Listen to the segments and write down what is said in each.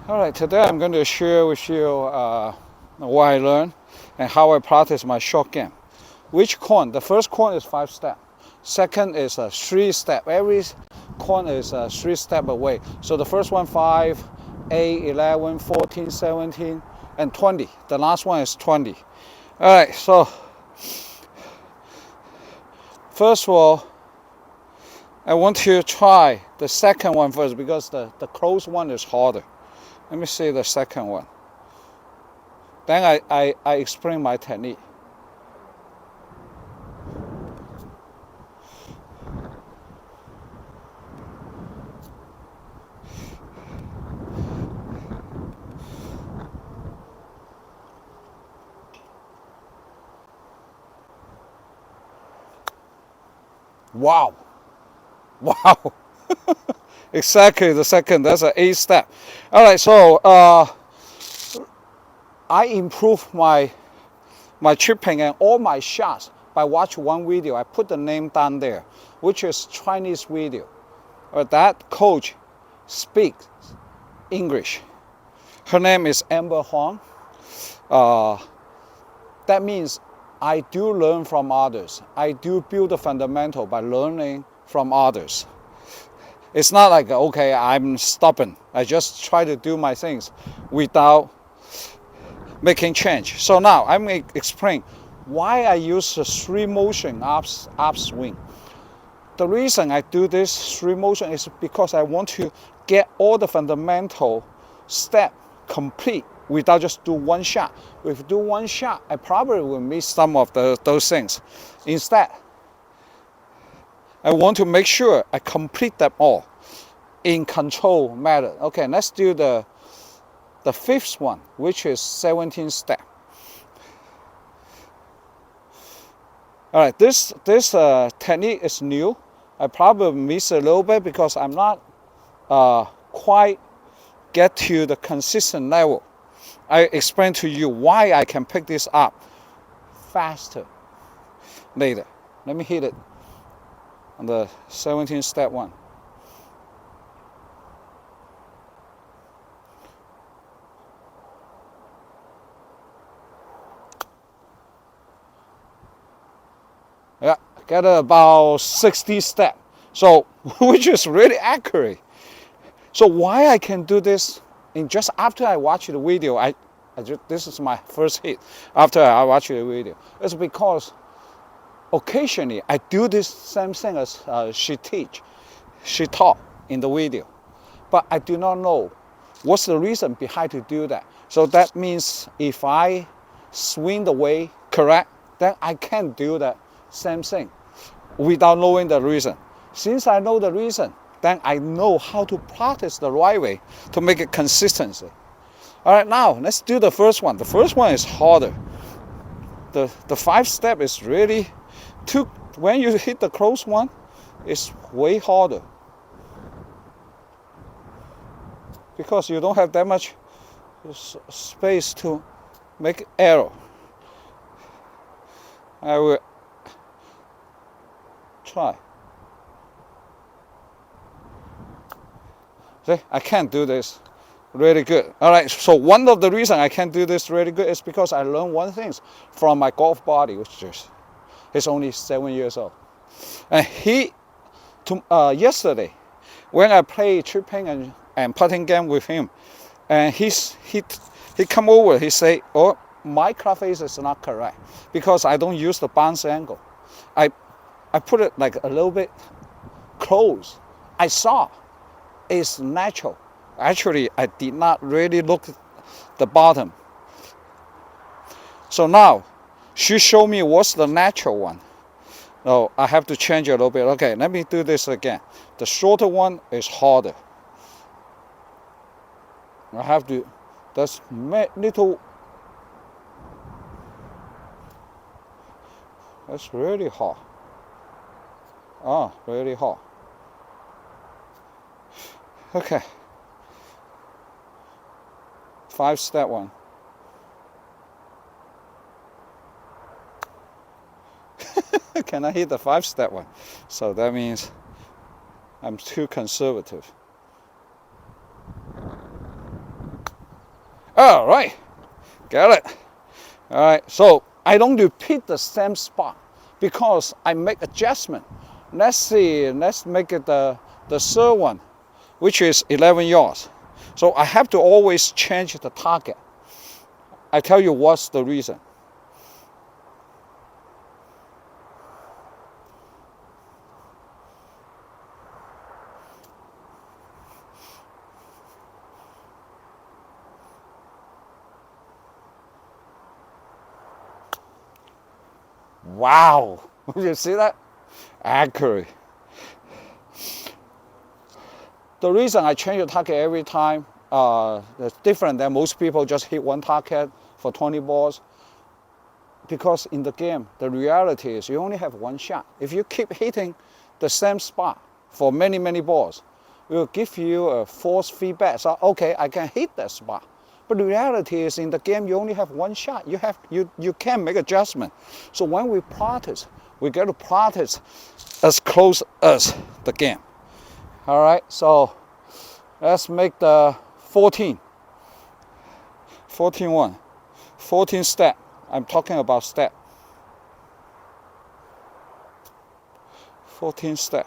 Alright, today I'm going to share with you what I learned and how I practice my short game. Which corn? The first corn is 5 step. Second is a 3 step. Every corn is a 3 step away. So the first one 5, 8, 11, 14, 17, and 20. The last one is 20. Alright, so first of all, I want to try the second one first because the close one is harder. Let me see the second one. Then I explain my technique. Wow. Wow. Exactly the second. That's an 8 step. All right, so I improve my chipping and all my shots by watching one video. I put the name down there, which is Chinese video. That coach speaks English. Her name is Amber Huang. That means I do learn from others. I do build the fundamental by learning from others. It's not like, okay, I'm stubborn. I just try to do my things without making change. So now I'm going to explain why I use the 3 motion upswing. The reason I do this 3 motion is because I want to get all the fundamental step complete without just do one shot. If I do one shot, I probably will miss some of those things. Instead, I want to make sure I complete them all in control method. Okay, let's do the 5th one, which is 17 step. All right, this technique is new. I probably miss a little bit because I'm not quite get to the consistent level. I explain to you why I can pick this up faster later. Let me hit it on the 17 step one. Yeah, get about 60 steps. So, which is really accurate. So why I can do this in just after I watch the video, this is my first hit after I watch the video. It's because occasionally I do this same thing as she taught in the video. But I do not know what's the reason behind to do that. So that means if I swing the way correct, then I can do that same thing without knowing the reason. Since I know the reason, then I know how to practice the right way to make it consistency. All right, now let's do the first one. The first one is harder. The 5 step is really when you hit the close one, it's way harder because you don't have that much space to make error. I will try. See, I can't do this really good. All right, so one of the reasons I can't do this really good is because I learned one thing from my golf buddy, which is he's only 7 years old. And yesterday, when I played chipping and putting game with him, and he come over, he say, oh, my club face is not correct because I don't use the bounce angle. I put it like a little bit close. I saw it's natural. Actually, I did not really look at the bottom. So now, she showed me what's the natural one. No, I have to change it a little bit. Okay, let me do this again. The shorter one is harder. I have to, that's little, that's really hard. Oh, really hard. Okay. 5 step one. Can I hit the 5 step one? So that means I'm too conservative. All right, got it. All right, so I don't repeat the same spot because I make adjustment. Let's see, let's make it the third one, which is 11 yards. So I have to always change the target. I tell you what's the reason. Wow, you see that? Accurate. The reason I change the target every time is different than most people just hit one target for 20 balls. Because in the game, the reality is you only have one shot. If you keep hitting the same spot for many, many balls, it will give you a false feedback. So, okay, I can hit that spot. But the reality is in the game, you only have one shot. You can make adjustment. So when we practice, we got to practice as close as the game. All right, so let's make the 14. 14-1. 14 step. I'm talking about step. 14 step.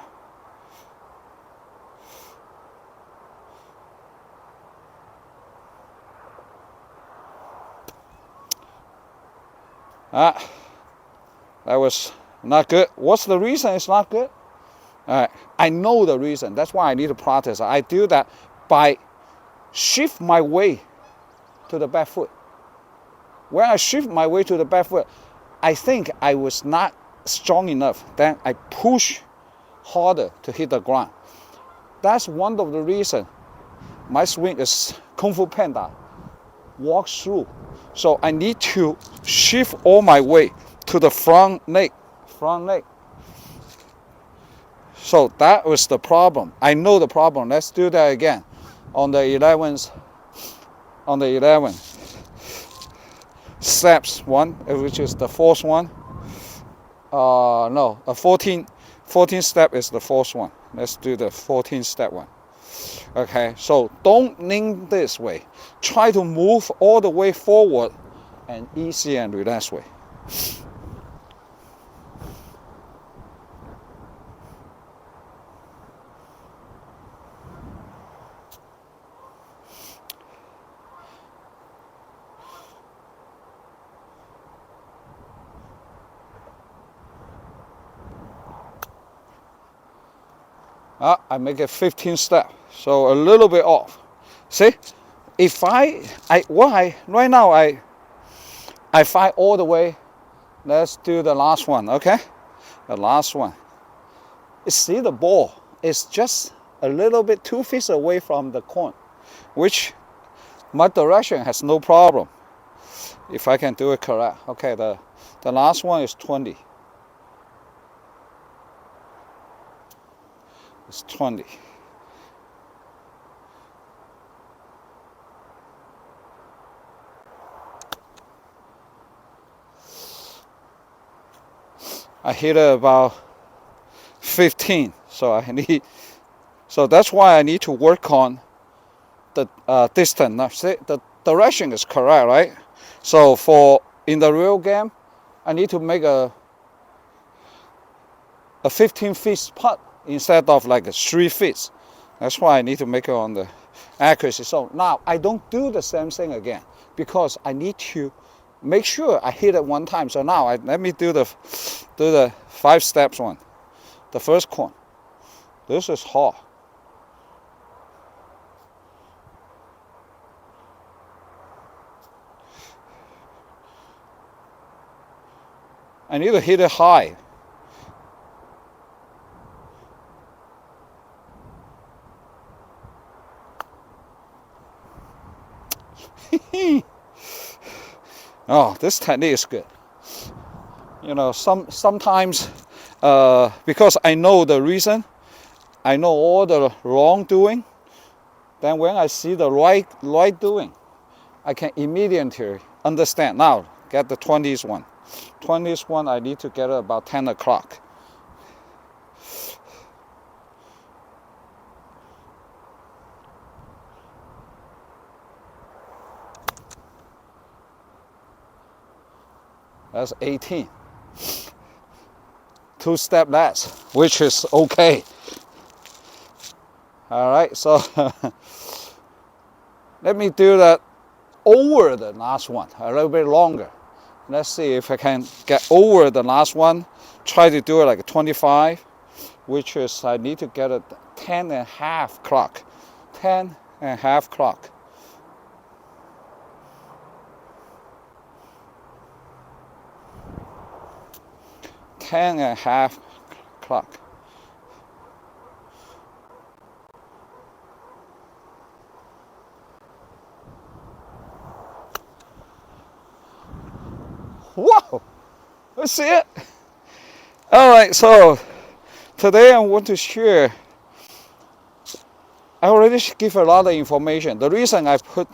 That was not good. What's the reason it's not good? I know the reason. That's why I need to practice. I do that by shift my weight to the back foot. When I shift my weight to the back foot, I think I was not strong enough. Then I push harder to hit the ground. That's one of the reasons my swing is Kung Fu Panda, walk through. So I need to shift all my weight to the front leg. So that was the problem. I know the problem. Let's do that again on the 11th. On the 11 steps one, which is the fourth one. No, a 14 step is the fourth one. Let's do the 14 step one. Okay, so don't lean this way. Try to move all the way forward and easy and relaxed way. I make it 15 step, so a little bit off. See, if right now I fight all the way. Let's do the last one, okay? The last one. See, the ball is just a little bit 2 feet away from the cone, which my direction has no problem if I can do it correct. Okay, the last one is 20. It's 20. I hit it about 15, so that's why I need to work on the distance. Now, see, the direction is correct, right? So in the real game, I need to make a 15 feet putt instead of like a 3 feet. That's why I need to make it on the accuracy. So now I don't do the same thing again because I need to make sure I hit it one time. So now let me do the 5 steps one. The first cone. This is hard. I need to hit it high. Oh, this technique is good. You know, sometimes because I know the reason, I know all the wrongdoing, then when I see the right doing, I can immediately understand. Now, get the 20th one. 20th one, I need to get it about 10 o'clock. That's 18. 2 steps less, which is okay. All right, so let me do that over the last one, a little bit longer. Let's see if I can get over the last one. Try to do it like 25, which is I need to get a 10.5 clock. 10.5 clock. Ten and a half clock. Whoa! Let's see it. All right, so today I want to share. I already give a lot of information. The reason I put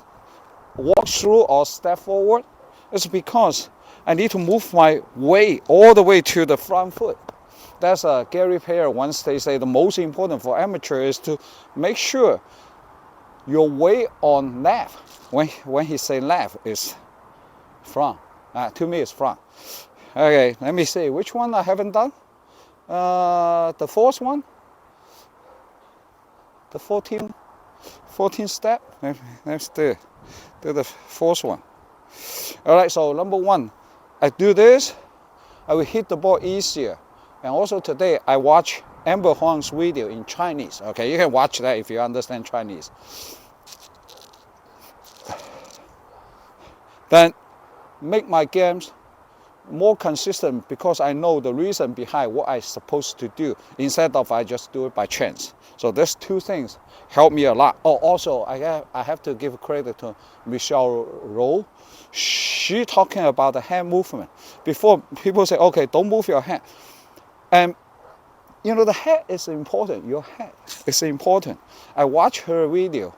walk through or step forward is because I need to move my weight all the way to the front foot. That's Gary Player once they say the most important for amateur is to make sure your weight on left. When he say left is front. To me it's front. Okay, let me see which one I haven't done. The fourth one. The 14 step. Let's do the fourth one. All right, so number one, I do this, I will hit the ball easier. And also today I watch Amber Huang's video in Chinese. Okay, you can watch that if you understand Chinese. Then make my games more consistent because I know the reason behind what I'm supposed to do instead of I just do it by chance. So these two things help me a lot. Oh, also I have to give credit to Michelle Rowe. She talking about the hand movement. Before people say, okay, don't move your hand. And you know, the head is important. Your head is important. I watch her video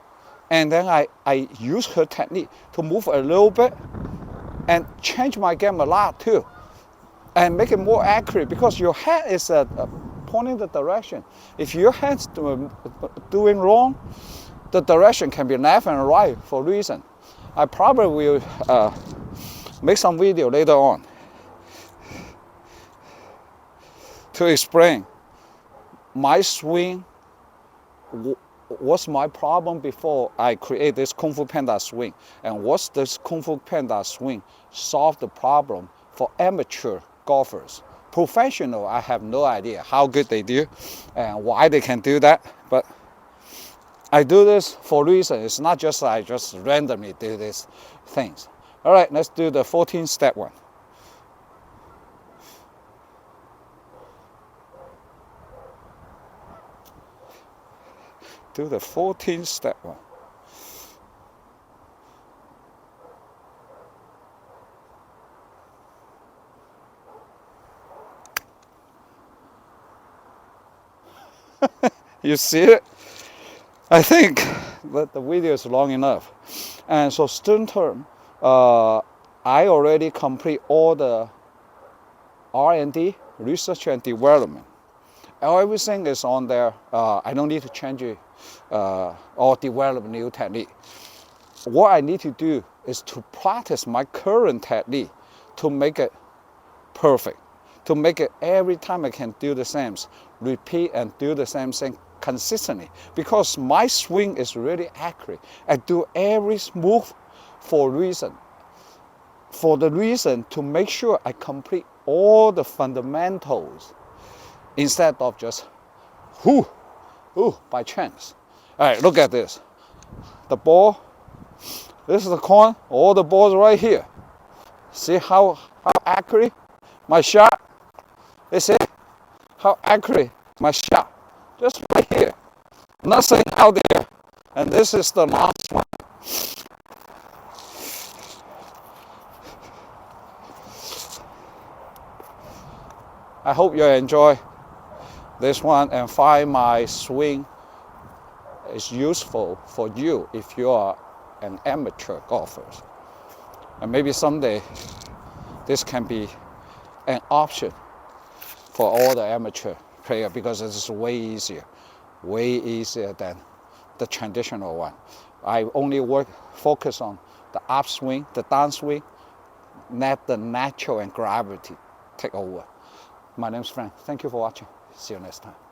and then I use her technique to move a little bit and change my game a lot too, and make it more accurate because your head is pointing the direction. If your head's doing wrong, the direction can be left and right for a reason. I probably will make some video later on to explain my swing. What's my problem before I create this Kung Fu Panda swing, and what's this Kung Fu Panda swing solve the problem for amateur golfers. Professional, I have no idea how good they do and why they can do that, but I do this for a reason. It's not just I just randomly do these things. All right, let's do the 14 step one. Do the 14 step one. You see it? I think that the video is long enough. And so student term, I already complete all the R&D, research and development. Everything is on there. I don't need to change it or develop new technique. What I need to do is to practice my current technique to make it perfect, to make it every time I can do the same, repeat and do the same thing consistently, because my swing is really accurate. I do every move for a reason. For the reason to make sure I complete all the fundamentals instead of just by chance. All right, look at this. The ball, this is the coin, all the balls right here. See how accurate my shot? You see how accurate my shot? Just right here. Nothing out there. And this is the last one. I hope you enjoy this one and find my swing is useful for you if you are an amateur golfer. And maybe someday this can be an option for all the amateur players because it's way easier than the traditional one. I only focus on the upswing, the downswing, let the natural and gravity take over. My name's Frank. Thank you for watching. See you next time.